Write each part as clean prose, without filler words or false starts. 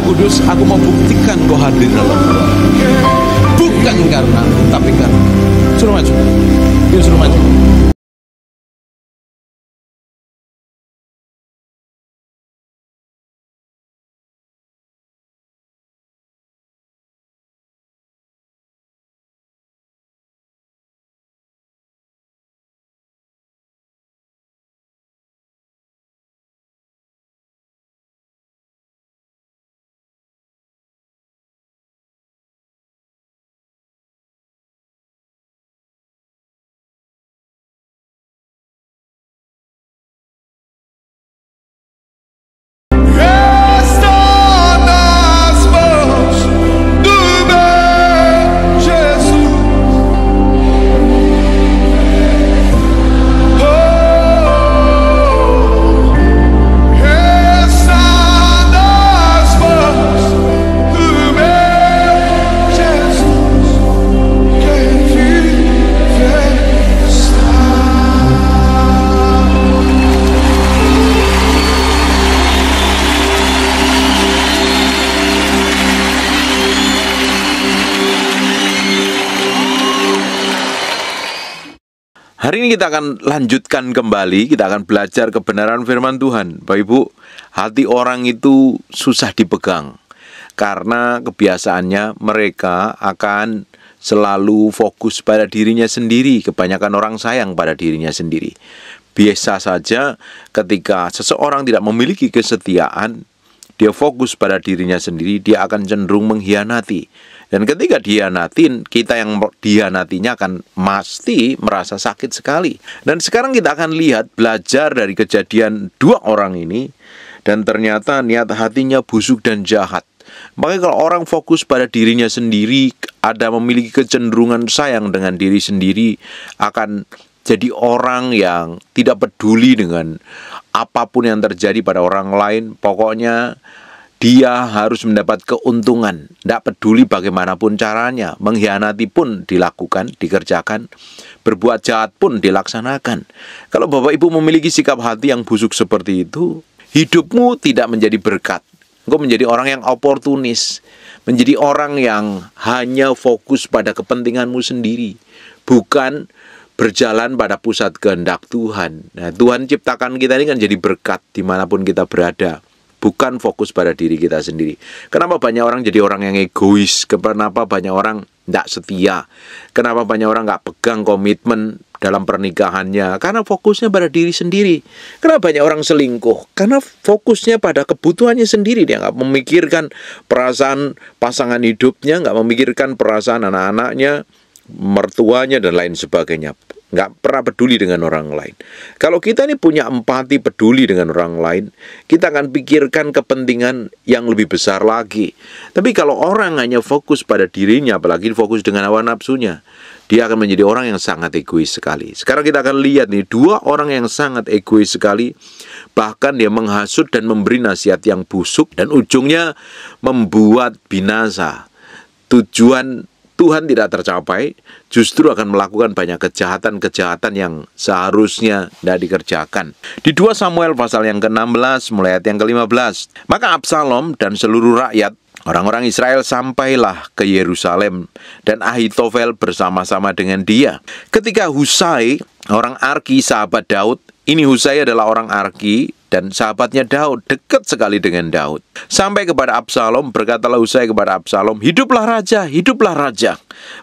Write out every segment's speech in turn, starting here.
Kudus, aku mau buktikan kau hadir dalam hidup. Bukan karena, tapi karena. Suruh maju. Yuk suruh maju. Hari ini kita akan lanjutkan kembali, kita akan belajar kebenaran firman Tuhan. Bapak Ibu, hati orang itu susah dipegang karena kebiasaannya mereka akan selalu fokus pada dirinya sendiri. Kebanyakan orang sayang pada dirinya sendiri. Biasa saja ketika seseorang tidak memiliki kesetiaan, dia fokus pada dirinya sendiri, dia akan cenderung mengkhianati. Dan ketika dihianatin, kita yang dihianatinya akan pasti merasa sakit sekali. Dan sekarang kita akan lihat, belajar dari kejadian dua orang ini, dan ternyata niat hatinya busuk dan jahat. Makanya kalau orang fokus pada dirinya sendiri, ada memiliki kecenderungan sayang dengan diri sendiri, akan jadi orang yang tidak peduli dengan apapun yang terjadi pada orang lain. Pokoknya dia harus mendapat keuntungan, tidak peduli bagaimanapun caranya. Mengkhianati pun dilakukan, dikerjakan. Berbuat jahat pun dilaksanakan. Kalau Bapak Ibu memiliki sikap hati yang busuk seperti itu, hidupmu tidak menjadi berkat. Engkau menjadi orang yang oportunis, menjadi orang yang hanya fokus pada kepentinganmu sendiri, bukan berjalan pada pusat kehendak Tuhan. Nah, Tuhan ciptakan kita ini kan jadi berkat dimanapun kita berada, bukan fokus pada diri kita sendiri. Kenapa banyak orang jadi orang yang egois? Kenapa banyak orang tidak setia? Kenapa banyak orang nggak pegang komitmen dalam pernikahannya? Karena fokusnya pada diri sendiri. Kenapa banyak orang selingkuh? Karena fokusnya pada kebutuhannya sendiri. Dia nggak memikirkan perasaan pasangan hidupnya, nggak memikirkan perasaan anak-anaknya, mertuanya, dan lain sebagainya. Nggak pernah peduli dengan orang lain. Kalau kita ini punya empati, peduli dengan orang lain, kita akan pikirkan kepentingan yang lebih besar lagi. Tapi kalau orang hanya fokus pada dirinya, apalagi fokus dengan hawa nafsunya, dia akan menjadi orang yang sangat egois sekali. Sekarang kita akan lihat nih, dua orang yang sangat egois sekali, bahkan dia menghasut dan memberi nasihat yang busuk, dan ujungnya membuat binasa. Tujuan Tuhan tidak tercapai, justru akan melakukan banyak kejahatan-kejahatan yang seharusnya tidak dikerjakan. Di 2 Samuel pasal yang ke-16, mulai ayat yang ke-15. Maka Absalom dan seluruh rakyat, orang-orang Israel, sampailah ke Yerusalem, dan Ahitofel bersama-sama dengan dia. Ketika Husai, orang Arki, sahabat Daud, ini Husai adalah orang Arki dan sahabatnya Daud, dekat sekali dengan Daud. Sampai kepada Absalom, berkatalah Husai kepada Absalom, "Hiduplah raja, hiduplah raja."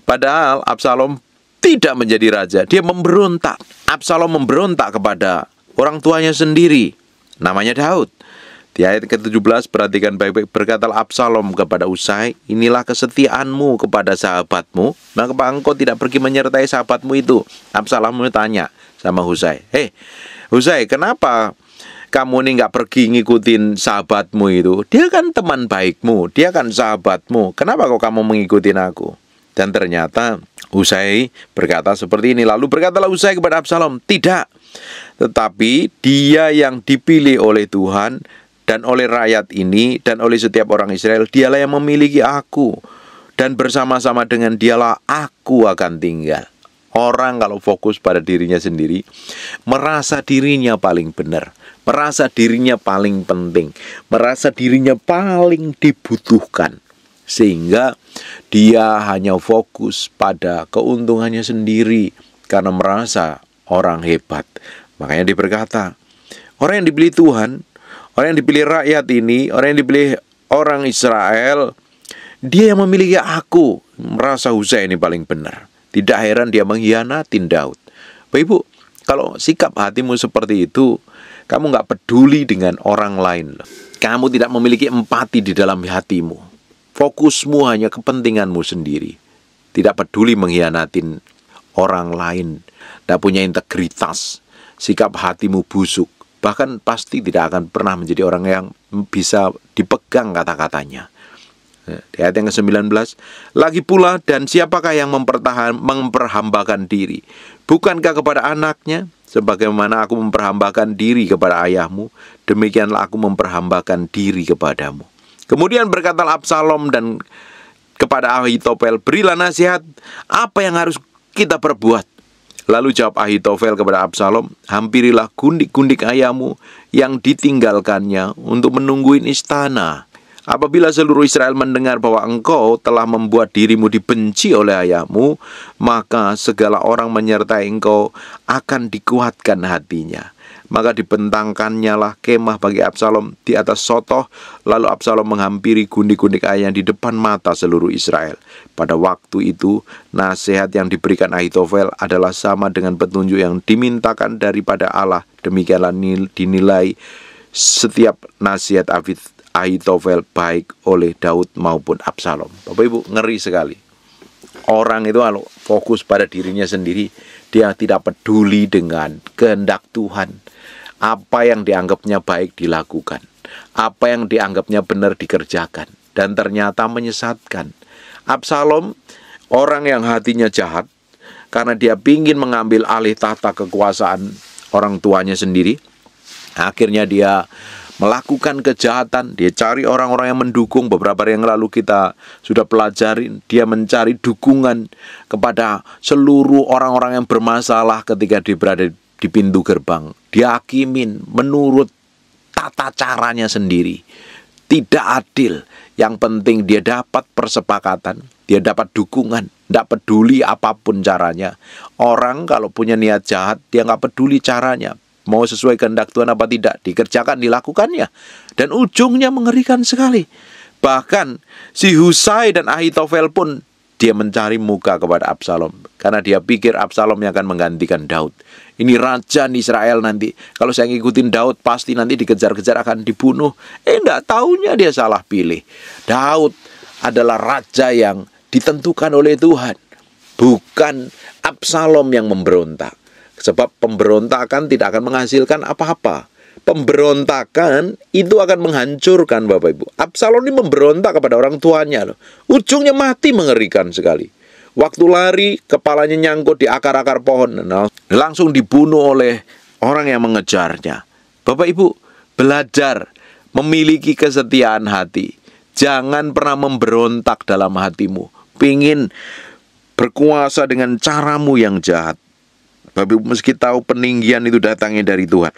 Padahal Absalom tidak menjadi raja, dia memberontak. Absalom memberontak kepada orang tuanya sendiri, namanya Daud. Di ayat ke-17, perhatikan baik-baik, berkatalah Absalom kepada Husai, "Inilah kesetiaanmu kepada sahabatmu, maka engkau tidak pergi menyertai sahabatmu itu." Absalom tanya sama Husai, Husai, kenapa kamu ini nggak pergi ngikutin sahabatmu itu? Dia kan teman baikmu, dia kan sahabatmu. Kenapa kok kamu mengikutin aku? Dan ternyata Husai berkata seperti ini. Lalu berkatalah Husai kepada Absalom, "Tidak, tetapi dia yang dipilih oleh Tuhan dan oleh rakyat ini dan oleh setiap orang Israel, dialah yang memiliki aku, dan bersama-sama dengan dialah aku akan tinggal." Orang kalau fokus pada dirinya sendiri, merasa dirinya paling benar, merasa dirinya paling penting, merasa dirinya paling dibutuhkan, sehingga dia hanya fokus pada keuntungannya sendiri karena merasa orang hebat. Makanya dia berkata, orang yang dipilih Tuhan, orang yang dipilih rakyat ini, orang yang dipilih orang Israel, dia yang memiliki aku, merasa Husai ini paling benar. Tidak heran dia mengkhianatin Daud. Bapak Ibu, kalau sikap hatimu seperti itu, kamu nggak peduli dengan orang lain. Kamu tidak memiliki empati di dalam hatimu. Fokusmu hanya kepentinganmu sendiri. Tidak peduli mengkhianatin orang lain. Tidak punya integritas. Sikap hatimu busuk. Bahkan pasti tidak akan pernah menjadi orang yang bisa dipegang kata-katanya. Di ayat yang ke-19, lagi pula, dan siapakah yang memperhambakan diri? Bukankah kepada anaknya? Sebagaimana aku memperhambakan diri kepada ayahmu, demikianlah aku memperhambakan diri kepadamu. Kemudian berkatalah Absalom dan kepada Ahitofel, berilah nasihat, apa yang harus kita perbuat? Lalu jawab Ahitofel kepada Absalom, hampirilah gundik-gundik ayahmu yang ditinggalkannya untuk menungguin istana. Apabila seluruh Israel mendengar bahwa engkau telah membuat dirimu dibenci oleh ayahmu, maka segala orang menyertai engkau akan dikuatkan hatinya. Maka dibentangkannya lah kemah bagi Absalom di atas sotoh, lalu Absalom menghampiri gundik-gundik ayah di depan mata seluruh Israel. Pada waktu itu, nasihat yang diberikan Ahitofel adalah sama dengan petunjuk yang dimintakan daripada Allah. Demikianlah dinilai setiap nasihat Ahitofel baik oleh Daud maupun Absalom. Bapak Ibu, ngeri sekali. Orang itu kalau fokus pada dirinya sendiri, dia tidak peduli dengan kehendak Tuhan. Apa yang dianggapnya baik dilakukan, apa yang dianggapnya benar dikerjakan, dan ternyata menyesatkan. Absalom, orang yang hatinya jahat, karena dia ingin mengambil alih tahta kekuasaan orang tuanya sendiri, akhirnya dia melakukan kejahatan. Dia cari orang-orang yang mendukung. Beberapa hari yang lalu kita sudah pelajari, dia mencari dukungan kepada seluruh orang-orang yang bermasalah ketika dia berada di pintu gerbang. Dia hakimin menurut tata caranya sendiri. Tidak adil. Yang penting dia dapat persepakatan, dia dapat dukungan. Tidak peduli apapun caranya. Orang kalau punya niat jahat, dia nggak peduli caranya. Mau sesuai kehendak Tuhan apa tidak, dikerjakan, dilakukannya. Dan ujungnya mengerikan sekali. Bahkan si Husai dan Ahitofel pun dia mencari muka kepada Absalom, karena dia pikir Absalom yang akan menggantikan Daud. Ini raja di Israel nanti. Kalau saya ngikutin Daud, pasti nanti dikejar-kejar akan dibunuh. Enggak, taunya dia salah pilih. Daud adalah raja yang ditentukan oleh Tuhan, bukan Absalom yang memberontak. Sebab pemberontakan tidak akan menghasilkan apa-apa. Pemberontakan itu akan menghancurkan, Bapak Ibu. Absalom ini memberontak kepada orang tuanya loh. Ujungnya mati, mengerikan sekali. Waktu lari, kepalanya nyangkut di akar-akar pohon. Nah, langsung dibunuh oleh orang yang mengejarnya. Bapak Ibu, belajar memiliki kesetiaan hati. Jangan pernah memberontak dalam hatimu. Pingin berkuasa dengan caramu yang jahat. Bapak Ibu meski tahu peninggian itu datangnya dari Tuhan.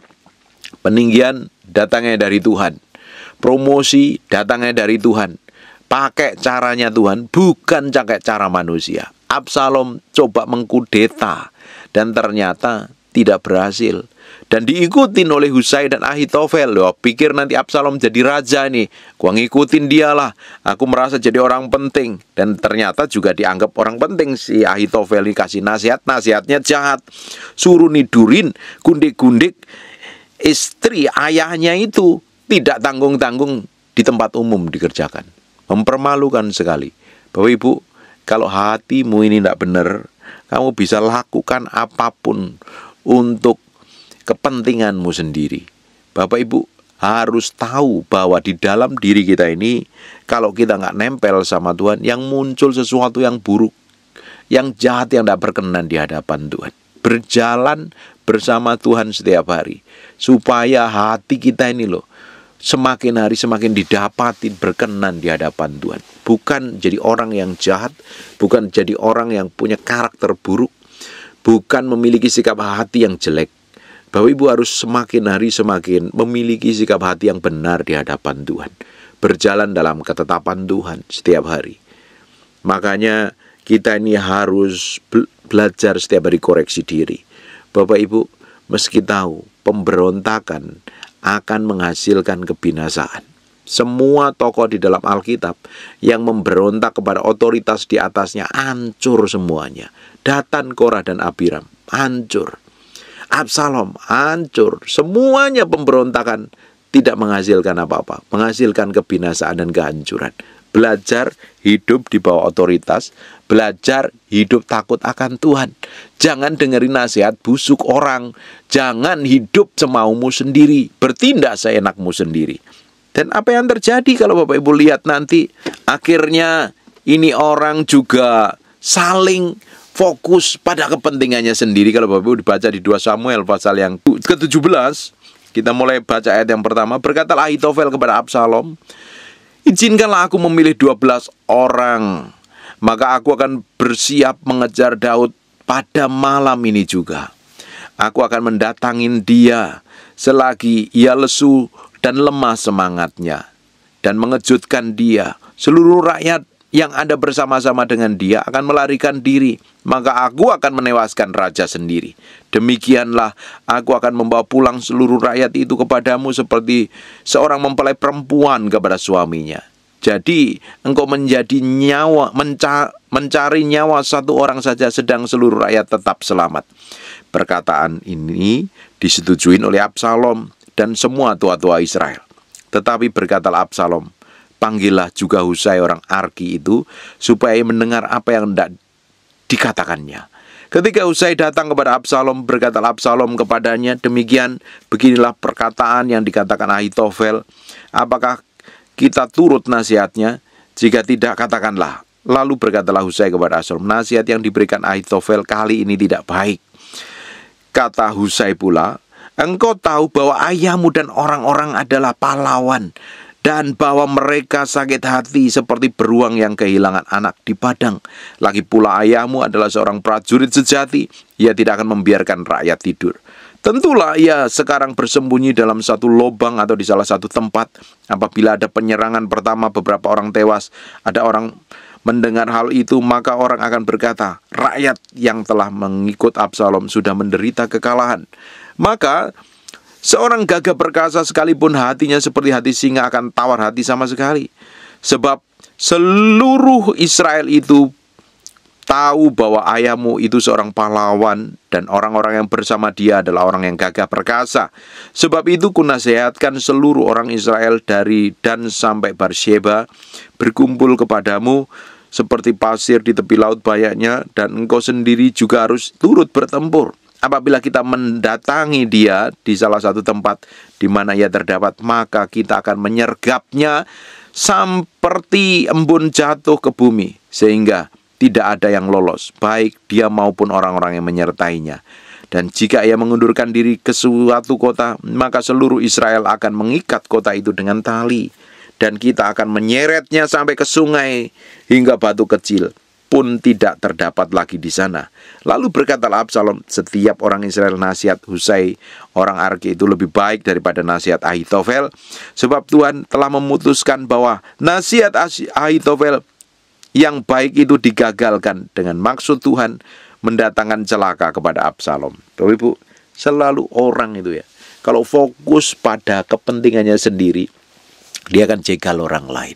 Peninggian datangnya dari Tuhan. Promosi datangnya dari Tuhan. Pakai caranya Tuhan, bukan pakai cara manusia. Absalom coba mengkudeta dan ternyata tidak berhasil. Dan diikutin oleh Husai dan Ahitofel. Loh, pikir nanti Absalom jadi raja nih. Gua ngikutin dialah. Aku merasa jadi orang penting. Dan ternyata juga dianggap orang penting. Si Ahitofel ini kasih nasihat. Nasihatnya jahat. Suruh nidurin gundik-gundik istri ayahnya itu. Tidak tanggung-tanggung di tempat umum dikerjakan. Mempermalukan sekali. Bapak Ibu, kalau hatimu ini tidak benar, kamu bisa lakukan apapun untuk kepentinganmu sendiri. Bapak Ibu harus tahu bahwa di dalam diri kita ini, kalau kita nggak nempel sama Tuhan, yang muncul sesuatu yang buruk, yang jahat, yang tidak berkenan di hadapan Tuhan. Berjalan bersama Tuhan setiap hari, supaya hati kita ini loh, semakin hari semakin didapatin berkenan di hadapan Tuhan. Bukan jadi orang yang jahat, bukan jadi orang yang punya karakter buruk, bukan memiliki sikap hati yang jelek. Bapak Ibu harus semakin hari semakin memiliki sikap hati yang benar di hadapan Tuhan, berjalan dalam ketetapan Tuhan setiap hari. Makanya kita ini harus belajar setiap hari koreksi diri. Bapak Ibu, meski tahu pemberontakan akan menghasilkan kebinasaan. Semua tokoh di dalam Alkitab yang memberontak kepada otoritas di atasnya hancur semuanya. Datan, Korah, dan Abiram hancur. Absalom hancur. Semuanya pemberontakan tidak menghasilkan apa-apa, menghasilkan kebinasaan dan kehancuran. Belajar hidup di bawah otoritas, belajar hidup takut akan Tuhan. Jangan dengerin nasihat busuk orang, jangan hidup semaumu sendiri, bertindak seenakmu sendiri. Dan apa yang terjadi kalau Bapak Ibu lihat nanti, akhirnya ini orang juga saling fokus pada kepentingannya sendiri. Kalau Bapak Ibu dibaca di 2 Samuel pasal yang ke-17, kita mulai baca ayat yang pertama. Berkatalah Ahitofel kepada Absalom, izinkanlah aku memilih 12 orang, maka aku akan bersiap mengejar Daud pada malam ini juga. Aku akan mendatangin dia selagi ia lesu dan lemah semangatnya, dan mengejutkan dia. Seluruh rakyat yang ada bersama-sama dengan dia akan melarikan diri, maka aku akan menewaskan raja sendiri. Demikianlah aku akan membawa pulang seluruh rakyat itu kepadamu seperti seorang mempelai perempuan kepada suaminya. Jadi engkau menjadi mencari nyawa satu orang saja, sedang seluruh rakyat tetap selamat. Perkataan ini disetujui oleh Absalom dan semua tua-tua Israel. Tetapi berkatalah Absalom, panggillah juga Husai orang Arki itu, supaya mendengar apa yang hendak dikatakannya. Ketika Husai datang kepada Absalom, berkatalah Absalom kepadanya, demikian, beginilah perkataan yang dikatakan Ahitofel. Apakah kita turut nasihatnya? Jika tidak, katakanlah. Lalu berkatalah Husai kepada Absalom, nasihat yang diberikan Ahitofel kali ini tidak baik. Kata Husai pula, engkau tahu bahwa ayahmu dan orang-orang adalah pahlawan, dan bahwa mereka sakit hati seperti beruang yang kehilangan anak di padang. Lagi pula ayahmu adalah seorang prajurit sejati, ia tidak akan membiarkan rakyat tidur. Tentulah ia sekarang bersembunyi dalam satu lubang atau di salah satu tempat. Apabila ada penyerangan pertama, beberapa orang tewas, ada orang mendengar hal itu, maka orang akan berkata, rakyat yang telah mengikut Absalom sudah menderita kekalahan. Maka seorang gagah perkasa sekalipun hatinya seperti hati singa akan tawar hati sama sekali. Sebab seluruh Israel itu tahu bahwa ayahmu itu seorang pahlawan, dan orang-orang yang bersama dia adalah orang yang gagah perkasa. Sebab itu kunasihatkan seluruh orang Israel dari Dan sampai Beersheba berkumpul kepadamu seperti pasir di tepi laut banyaknya, dan engkau sendiri juga harus turut bertempur. Apabila kita mendatangi dia di salah satu tempat di mana ia terdapat, maka kita akan menyergapnya seperti embun jatuh ke bumi, sehingga tidak ada yang lolos, baik dia maupun orang-orang yang menyertainya. Dan jika ia mengundurkan diri ke suatu kota, maka seluruh Israel akan mengikat kota itu dengan tali, dan kita akan menyeretnya sampai ke sungai, hingga batu kecil pun tidak terdapat lagi di sana. Lalu berkatalah Absalom, setiap orang Israel nasihat Husai orang Arki itu lebih baik daripada nasihat Ahitofel, sebab Tuhan telah memutuskan bahwa nasihat Ahitofel yang baik itu digagalkan dengan maksud Tuhan mendatangkan celaka kepada Absalom. Bapak Ibu, selalu orang itu ya, kalau fokus pada kepentingannya sendiri, dia akan jegal orang lain,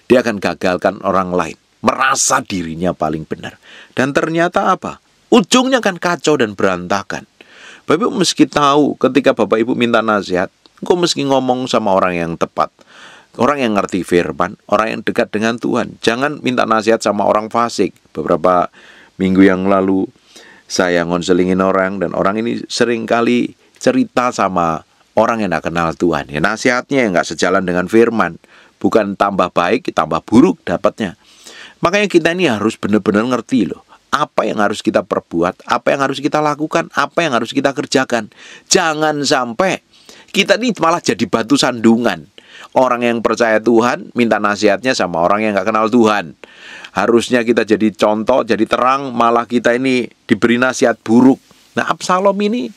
dia akan gagalkan orang lain, merasa dirinya paling benar. Dan ternyata apa? Ujungnya kan kacau dan berantakan. Bapak Ibu meski tahu ketika Bapak Ibu minta nasihat, engkau meski ngomong sama orang yang tepat, orang yang ngerti firman, orang yang dekat dengan Tuhan. Jangan minta nasihat sama orang fasik. Beberapa minggu yang lalu saya ngonselingin orang, dan orang ini sering kali cerita sama orang yang gak kenal Tuhan. Ya, nasihatnya yang gak sejalan dengan firman, bukan tambah baik, tambah buruk dapatnya. Makanya kita ini harus benar-benar ngerti loh, apa yang harus kita perbuat, apa yang harus kita lakukan, apa yang harus kita kerjakan. Jangan sampai kita ini malah jadi batu sandungan. Orang yang percaya Tuhan minta nasihatnya sama orang yang gak kenal Tuhan. Harusnya kita jadi contoh, jadi terang, malah kita ini diberi nasihat buruk. Nah, Absalom ini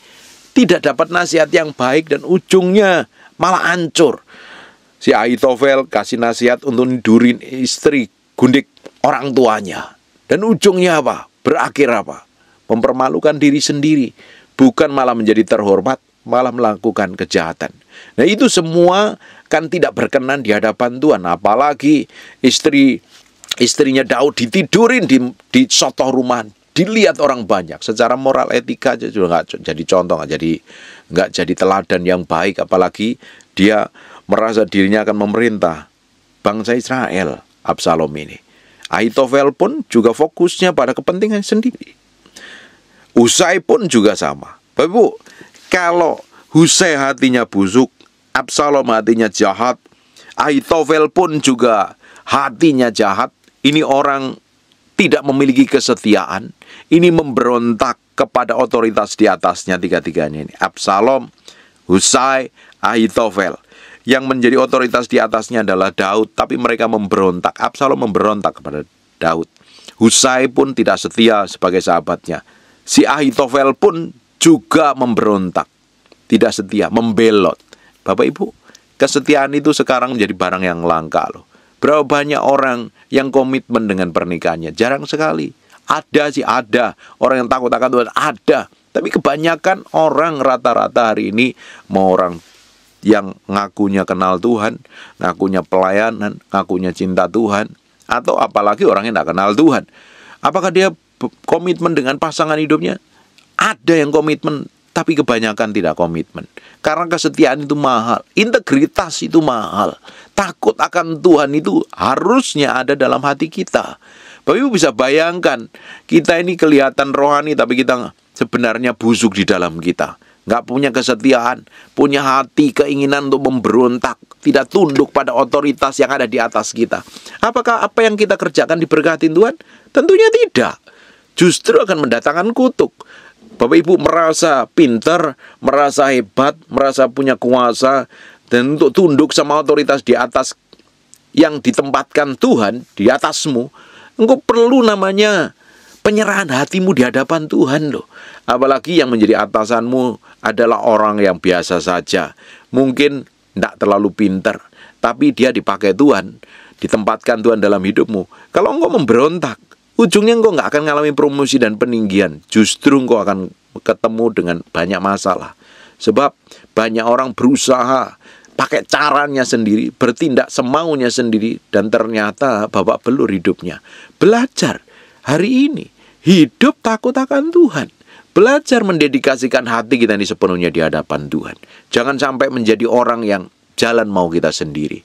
tidak dapat nasihat yang baik dan ujungnya malah hancur. Si Ahitofel kasih nasihat untuk nidurin istri gundik orang tuanya. Dan ujungnya apa? Berakhir apa? Mempermalukan diri sendiri. Bukan malah menjadi terhormat, malah melakukan kejahatan. Nah, itu semua kan tidak berkenan di hadapan Tuhan. Apalagi istrinya Daud ditidurin di sotoh rumah, dilihat orang banyak. Secara moral etika juga nggak jadi contoh, nggak jadi teladan yang baik. Apalagi dia merasa dirinya akan memerintah bangsa Israel, Absalom ini. Ahitofel pun juga fokusnya pada kepentingan sendiri. Husai pun juga sama. Bapak Ibu, kalau Husai hatinya busuk, Absalom hatinya jahat, Ahitofel pun juga hatinya jahat. Ini orang tidak memiliki kesetiaan. Ini memberontak kepada otoritas di atasnya tiga-tiganya ini. Absalom, Husai, Ahitofel. Yang menjadi otoritas di atasnya adalah Daud, tapi mereka memberontak. Absalom memberontak kepada Daud. Husai pun tidak setia sebagai sahabatnya. Si Ahitofel pun juga memberontak, tidak setia, membelot. Bapak Ibu, kesetiaan itu sekarang menjadi barang yang langka loh. Berapa banyak orang yang komitmen dengan pernikahannya? Jarang sekali. Ada sih, ada. Orang yang takut akan Tuhan, ada. Tapi kebanyakan orang rata-rata hari ini, mau orang yang ngakunya kenal Tuhan, ngakunya pelayanan, ngakunya cinta Tuhan, atau apalagi orang yang tidak kenal Tuhan. Apakah dia komitmen dengan pasangan hidupnya? Ada yang komitmen, tapi kebanyakan tidak komitmen. Karena kesetiaan itu mahal, integritas itu mahal. Takut akan Tuhan itu harusnya ada dalam hati kita. Bapak Ibu bisa bayangkan, kita ini kelihatan rohani, tapi kita sebenarnya busuk di dalam kita. Nggak punya kesetiaan, punya hati, keinginan untuk memberontak, tidak tunduk pada otoritas yang ada di atas kita. Apakah apa yang kita kerjakan diberkatin Tuhan? Tentunya tidak. Justru akan mendatangkan kutuk. Bapak Ibu merasa pintar, merasa hebat, merasa punya kuasa, dan untuk tunduk sama otoritas di atas yang ditempatkan Tuhan di atasmu, engkau perlu namanya penyerahan hatimu di hadapan Tuhan loh. Apalagi yang menjadi atasanmu adalah orang yang biasa saja. Mungkin tidak terlalu pintar, tapi dia dipakai Tuhan, ditempatkan Tuhan dalam hidupmu. Kalau engkau memberontak, ujungnya engkau nggak akan mengalami promosi dan peninggian. Justru engkau akan ketemu dengan banyak masalah. Sebab banyak orang berusaha pakai caranya sendiri, bertindak semaunya sendiri, dan ternyata babak belur hidupnya. Belajar hari ini, hidup takut akan Tuhan. Belajar mendedikasikan hati kita ini sepenuhnya di hadapan Tuhan. Jangan sampai menjadi orang yang jalan mau kita sendiri.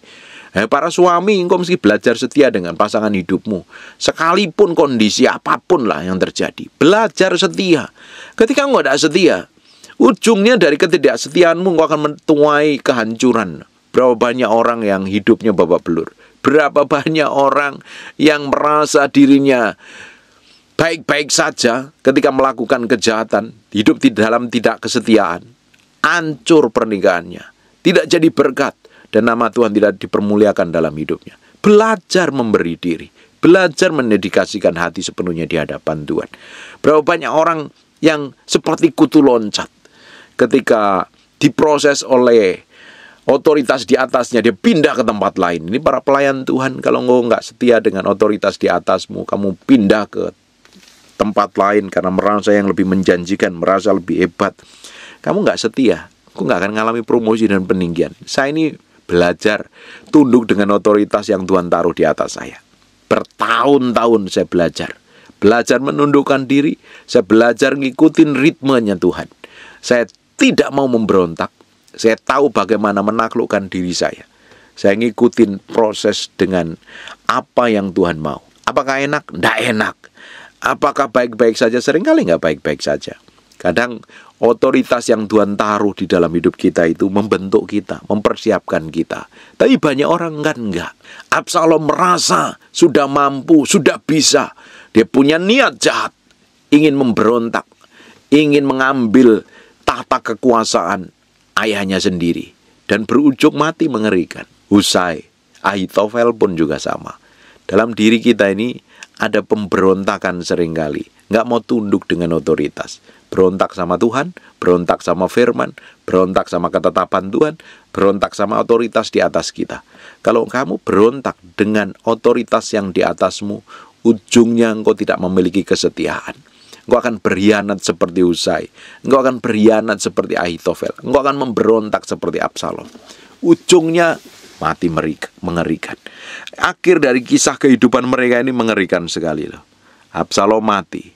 Para suami, engkau mesti belajar setia dengan pasangan hidupmu. Sekalipun kondisi apapun lah yang terjadi, belajar setia. Ketika engkau tidak setia, ujungnya dari ketidaksetiaanmu engkau akan menuai kehancuran. Berapa banyak orang yang hidupnya babak belur. Berapa banyak orang yang merasa dirinya baik-baik saja ketika melakukan kejahatan, hidup di dalam tidak kesetiaan, hancur pernikahannya, tidak jadi berkat, dan nama Tuhan tidak dipermuliakan dalam hidupnya. Belajar memberi diri, belajar mendedikasikan hati sepenuhnya di hadapan Tuhan. Berapa banyak orang yang seperti kutu loncat ketika diproses oleh otoritas di atasnya, dia pindah ke tempat lain. Ini para pelayan Tuhan, kalau engkau nggak setia dengan otoritas di atasmu, kamu pindah ke tempat lain karena merasa yang lebih menjanjikan, merasa lebih hebat, kamu nggak setia, aku nggak akan mengalami promosi dan peninggian. Saya ini belajar tunduk dengan otoritas yang Tuhan taruh di atas saya. Bertahun-tahun saya belajar menundukkan diri, saya belajar ngikutin ritmenya Tuhan. Saya tidak mau memberontak, saya tahu bagaimana menaklukkan diri saya. Saya ngikutin proses dengan apa yang Tuhan mau. Apakah enak? Nggak enak. Apakah baik-baik saja? Seringkali nggak baik-baik saja. Kadang otoritas yang Tuhan taruh di dalam hidup kita itu membentuk kita, mempersiapkan kita. Tapi banyak orang kan enggak. Absalom merasa sudah mampu, sudah bisa. Dia punya niat jahat, ingin memberontak, ingin mengambil tahta kekuasaan ayahnya sendiri, dan berujung mati mengerikan. Husai, Ahitofel pun juga sama. Dalam diri kita ini ada pemberontakan seringkali. Nggak mau tunduk dengan otoritas. Berontak sama Tuhan, berontak sama firman, berontak sama ketetapan Tuhan, berontak sama otoritas di atas kita. Kalau kamu berontak dengan otoritas yang di atasmu, ujungnya engkau tidak memiliki kesetiaan. Engkau akan berkhianat seperti Husai. Engkau akan berkhianat seperti Ahitofel. Engkau akan memberontak seperti Absalom. Ujungnya mati mengerikan. Akhir dari kisah kehidupan mereka ini mengerikan sekali loh. Absalom mati.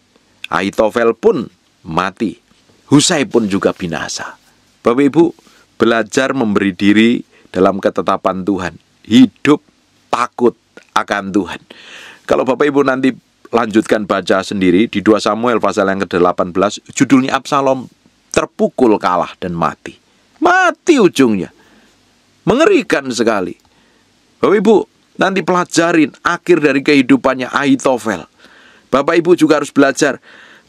Ahitofel pun mati. Husai pun juga binasa. Bapak Ibu, belajar memberi diri dalam ketetapan Tuhan. Hidup takut akan Tuhan. Kalau Bapak Ibu nanti lanjutkan baca sendiri di 2 Samuel pasal yang ke-18, judulnya Absalom terpukul kalah dan mati. Mati ujungnya. Mengerikan sekali. Bapak Ibu, nanti pelajarin akhir dari kehidupannya Ahitofel. Bapak Ibu juga harus belajar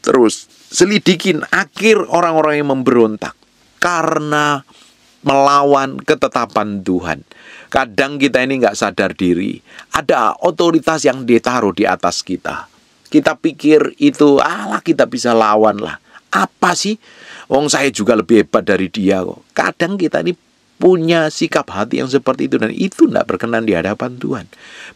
terus selidikin akhir orang-orang yang memberontak karena melawan ketetapan Tuhan. Kadang kita ini nggak sadar diri, ada otoritas yang ditaruh di atas kita. Kita pikir itu, kita bisa lawan lah. Apa sih? Wong saya juga lebih hebat dari dia kok. Kadang kita ini punya sikap hati yang seperti itu, dan itu tidak berkenan di hadapan Tuhan.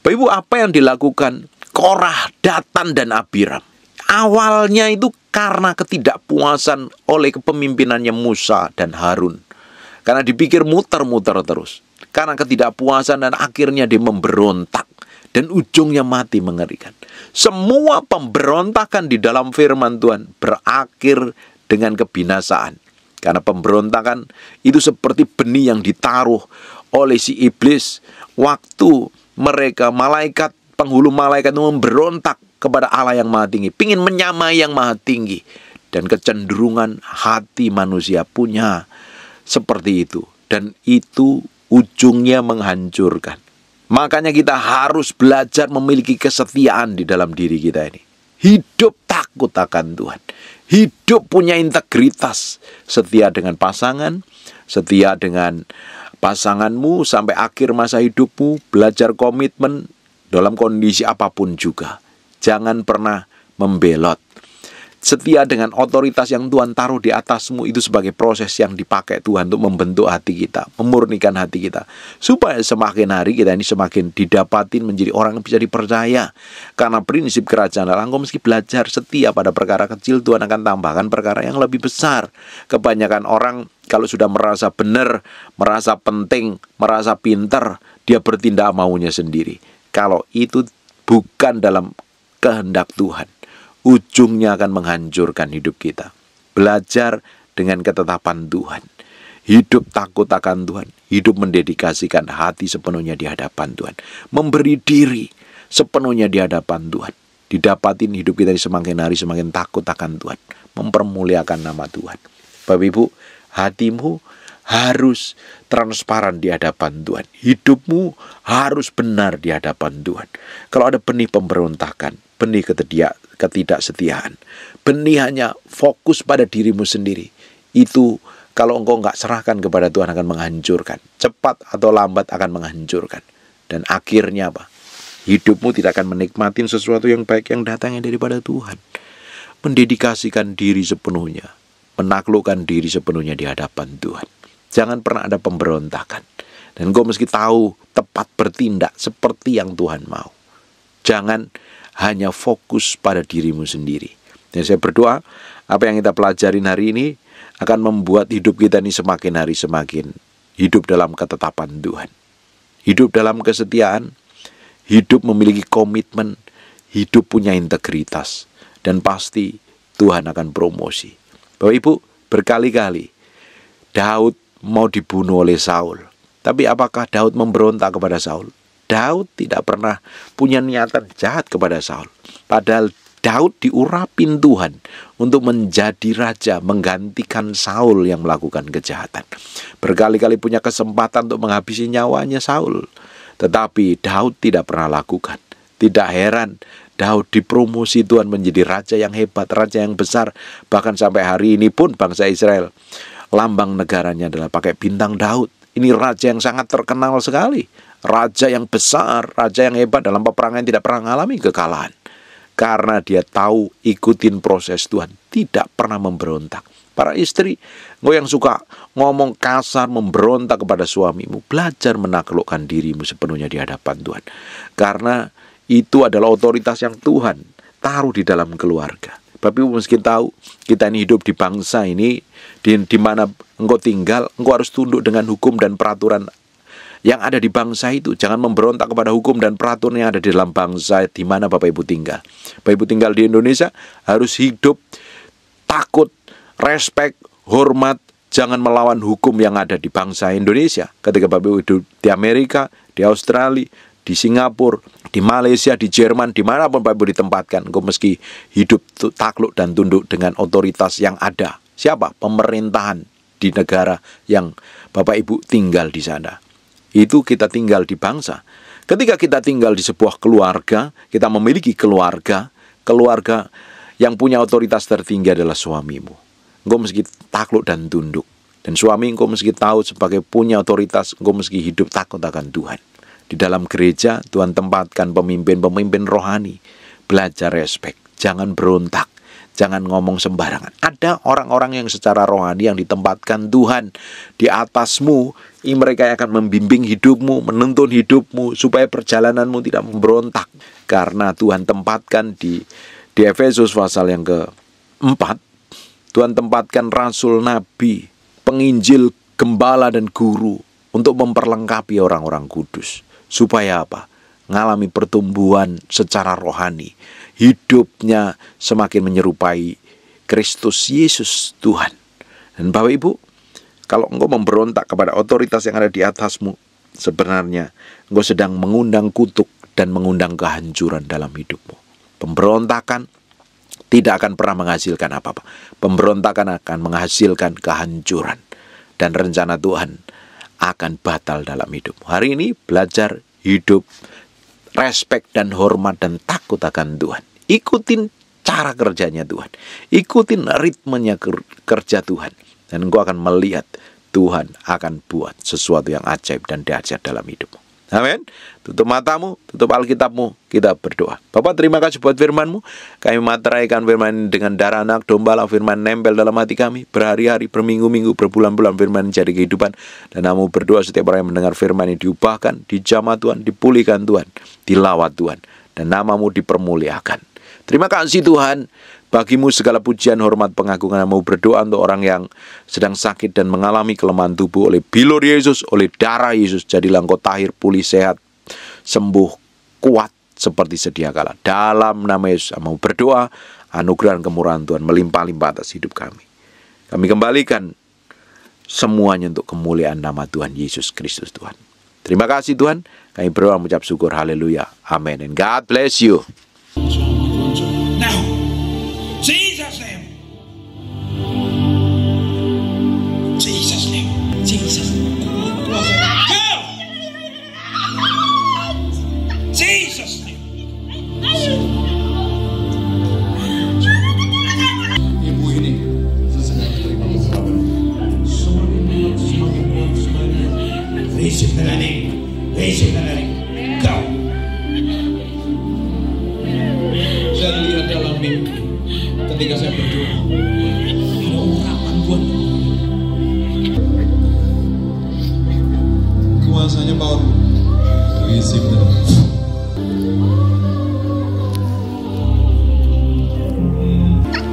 Bapak Ibu, apa yang dilakukan Korah, Datan, dan Abiram? Awalnya itu karena ketidakpuasan oleh kepemimpinannya Musa dan Harun. Karena dipikir muter-muter terus. Karena ketidakpuasan dan akhirnya dia memberontak. Dan ujungnya mati mengerikan. Semua pemberontakan di dalam firman Tuhan berakhir dengan kebinasaan. Karena pemberontakan itu seperti benih yang ditaruh oleh si iblis. Waktu mereka penghulu malaikat itu memberontak kepada Allah yang maha tinggi. Pingin menyamai yang maha tinggi. Dan kecenderungan hati manusia punya seperti itu. Dan itu ujungnya menghancurkan. Makanya kita harus belajar memiliki kesetiaan di dalam diri kita ini. Hidup takut akan Tuhan. Hidup punya integritas. Setia dengan pasangan. Setia dengan pasanganmu sampai akhir masa hidupmu. Belajar komitmen dalam kondisi apapun juga. Jangan pernah membelot. Setia dengan otoritas yang Tuhan taruh di atasmu, itu sebagai proses yang dipakai Tuhan untuk membentuk hati kita, memurnikan hati kita. Supaya semakin hari kita ini semakin didapatin menjadi orang yang bisa dipercaya. Karena prinsip kerajaan Allah, engkau meski belajar setia pada perkara kecil, Tuhan akan tambahkan perkara yang lebih besar. Kebanyakan orang kalau sudah merasa benar, merasa penting, merasa pintar, dia bertindak maunya sendiri. Kalau itu bukan dalam kehendak Tuhan, ujungnya akan menghancurkan hidup kita. Belajar dengan ketetapan Tuhan. Hidup takut akan Tuhan. Hidup mendedikasikan hati sepenuhnya di hadapan Tuhan. Memberi diri sepenuhnya di hadapan Tuhan. Didapatin hidup kita semakin hari semakin takut akan Tuhan. Mempermuliakan nama Tuhan. Bapak Ibu, hatimu harus transparan di hadapan Tuhan. Hidupmu harus benar di hadapan Tuhan. Kalau ada benih pemberontakan, benih ketidaksetiaan, benih hanya fokus pada dirimu sendiri, itu kalau engkau nggak serahkan kepada Tuhan akan menghancurkan. Cepat atau lambat akan menghancurkan. Dan akhirnya apa? Hidupmu tidak akan menikmati sesuatu yang baik yang datangnya daripada Tuhan. Mendedikasikan diri sepenuhnya, menaklukkan diri sepenuhnya di hadapan Tuhan. Jangan pernah ada pemberontakan. Dan engkau mesti tahu tepat bertindak seperti yang Tuhan mau. Jangan hanya fokus pada dirimu sendiri. Dan saya berdoa, apa yang kita pelajarin hari ini akan membuat hidup kita ini semakin hari semakin hidup dalam ketetapan Tuhan. Hidup dalam kesetiaan, hidup memiliki komitmen, hidup punya integritas. Dan pasti Tuhan akan promosi. Bapak Ibu, berkali-kali Daud mau dibunuh oleh Saul. Tapi apakah Daud memberontak kepada Saul? Daud tidak pernah punya niatan jahat kepada Saul. Padahal Daud diurapin Tuhan untuk menjadi raja, menggantikan Saul yang melakukan kejahatan. Berkali-kali punya kesempatan untuk menghabisi nyawanya Saul. Tetapi Daud tidak pernah lakukan. Tidak heran Daud dipromosi Tuhan menjadi raja yang hebat, raja yang besar. Bahkan sampai hari ini pun bangsa Israel, lambang negaranya adalah pakai bintang Daud. Ini raja yang sangat terkenal sekali. Raja yang besar, raja yang hebat dalam peperangan yang tidak pernah mengalami kekalahan. Karena dia tahu ikutin proses Tuhan, tidak pernah memberontak. Para istri, engkau yang suka ngomong kasar, memberontak kepada suamimu, belajar menaklukkan dirimu sepenuhnya di hadapan Tuhan. Karena itu adalah otoritas yang Tuhan taruh di dalam keluarga. Tapi meski tahu kita ini hidup di bangsa ini, di mana engkau tinggal, engkau harus tunduk dengan hukum dan peraturan yang ada di bangsa itu. Jangan memberontak kepada hukum dan peraturan yang ada di dalam bangsa di mana Bapak Ibu tinggal. Bapak Ibu tinggal di Indonesia harus hidup takut, respek, hormat, jangan melawan hukum yang ada di bangsa Indonesia. Ketika Bapak Ibu hidup di Amerika, di Australia, di Singapura, di Malaysia, di Jerman, dimanapun Bapak Ibu ditempatkan, engkau meski hidup takluk dan tunduk dengan otoritas yang ada. Siapa? Pemerintahan di negara yang Bapak Ibu tinggal di sana. Itu kita tinggal di bangsa. Ketika kita tinggal di sebuah keluarga, kita memiliki keluarga yang punya otoritas tertinggi adalah suamimu. Engkau meski takluk dan tunduk. Dan suami engkau meski tahu sebagai punya otoritas, engkau meski hidup takut akan Tuhan. Di dalam gereja, Tuhan tempatkan pemimpin rohani. Belajar respek, jangan berontak, jangan ngomong sembarangan. Ada orang-orang yang secara rohani yang ditempatkan Tuhan di atasmu. Mereka akan membimbing hidupmu, menuntun hidupmu, supaya perjalananmu tidak memberontak. Karena Tuhan tempatkan di Efesus pasal yang ke-4, Tuhan tempatkan rasul, nabi, penginjil, gembala, dan guru untuk memperlengkapi orang-orang kudus. Supaya apa? Ngalami pertumbuhan secara rohani. Hidupnya semakin menyerupai Kristus Yesus Tuhan. Dan Bapak Ibu, kalau engkau memberontak kepada otoritas yang ada di atasmu, sebenarnya engkau sedang mengundang kutuk dan mengundang kehancuran dalam hidupmu. Pemberontakan tidak akan pernah menghasilkan apa-apa. Pemberontakan akan menghasilkan kehancuran. Dan rencana Tuhan akan batal dalam hidupmu. Hari ini belajar hidup respek dan hormat dan takut akan Tuhan. Ikutin cara kerjanya Tuhan. Ikutin ritmenya kerja Tuhan. Dan engkau akan melihat Tuhan akan buat sesuatu yang ajaib dan dahsyat dalam hidupmu. Amin. Tutup matamu, tutup Alkitabmu, kita berdoa. Bapak, terima kasih buat firman-Mu. Kami materaikan firman dengan darah anak domba, firman nempel dalam hati kami. Berhari-hari, berminggu-minggu, berbulan-bulan firman jadi kehidupan. Dan Namu berdoa setiap orang yang mendengar firman ini diubahkan, dijamah Tuhan, dipulihkan Tuhan, dilawat Tuhan. Dan Nama-Mu dipermuliakan. Terima kasih Tuhan. Bagimu segala pujian, hormat, pengagungan. Mau berdoa untuk orang yang sedang sakit dan mengalami kelemahan tubuh oleh bilur Yesus, oleh darah Yesus. Jadilah engkau tahir, pulih, sehat, sembuh, kuat seperti sedia kala. Dalam nama Yesus, mau berdoa, anugerah dan kemurahan Tuhan melimpah-limpah atas hidup kami. Kami kembalikan semuanya untuk kemuliaan nama Tuhan Yesus Kristus Tuhan. Terima kasih Tuhan. Kami berdoa mengucap syukur. Haleluya. Amin. And God bless you. Now, Jesus' name. Jesus' name. Jesus' name. Go! Jesus' name. Ibu ini sesengat terima kasih. Receive the name. Receive the name. Go. Saya lihat dalam mimpi ketika saya berdoa, ada urapan Tuhan. Kuasanya power. Receive the name.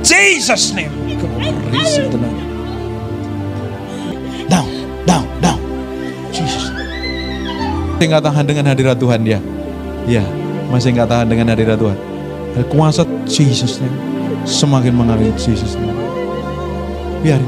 Jesus' name. Receive the name. Down. Jesus. Masih nggak tahan dengan hadirat Tuhan ya? Ya, masih nggak tahan dengan hadirat Tuhan. Dan kuasa Jesus name semakin mengalir Jesus name. Biarin.